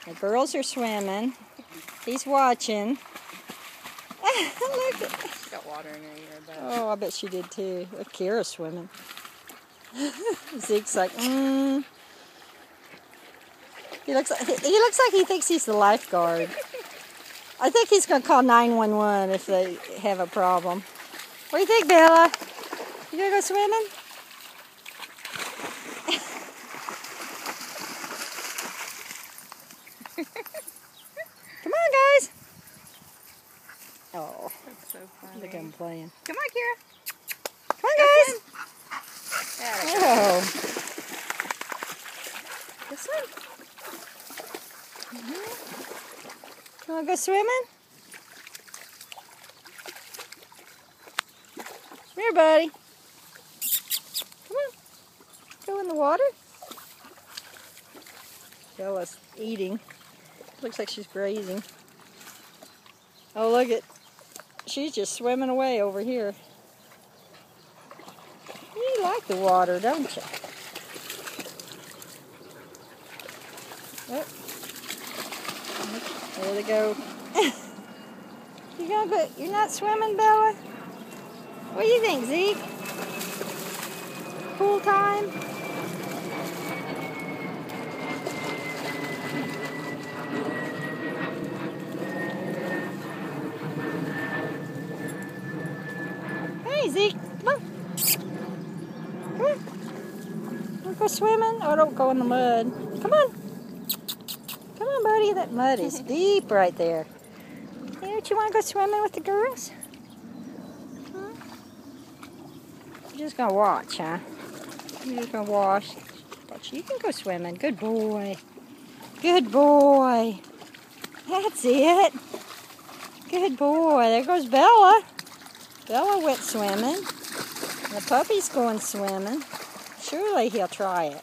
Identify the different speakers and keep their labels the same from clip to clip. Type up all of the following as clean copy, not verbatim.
Speaker 1: The girls are swimming. He's watching. Look.
Speaker 2: She got water in her ear, but...
Speaker 1: Oh, I bet she did too. Look, Kira's swimming. Zeke's like, He looks like he thinks he's the lifeguard. I think he's gonna call 911 if they have a problem. What do you think, Bella? You gonna go swimming? Come on, guys. Oh,
Speaker 2: That's so funny.
Speaker 1: look at him playing.
Speaker 2: Come on, Kira.
Speaker 1: Come on, guys.
Speaker 2: Oh.
Speaker 1: Go swim. You wanna go swimming? Come here, buddy. Come on. Go in the water. Bella's eating. Looks like she's grazing. Oh, look at. She's just swimming away over here. You like the water, don't you? Oh. There they go. You're not swimming, Bella? What do you think, Zeke? Pool time? Hey, Zeke, come on. Come on. Wanna go swimming? Oh, don't go in the mud. Come on. Come on, buddy. That mud is deep right there. Hey, don't you want to go swimming with the girls? Huh? You're just going to watch, huh? You're just going to watch. But you can go swimming. Good boy. Good boy. That's it. Good boy. There goes Bella. Bella went swimming. The puppy's going swimming. Surely he'll try it.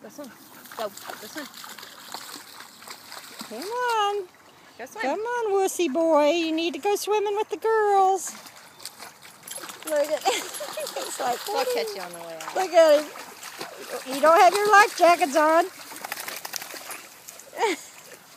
Speaker 2: This one. Go. This one.
Speaker 1: Come on.
Speaker 2: Go swim.
Speaker 1: Come on, wussy boy. You need to go swimming with the girls. Look at him. He's like,
Speaker 2: They'll catch you on the way out.
Speaker 1: Look at him. You don't have your life jackets on.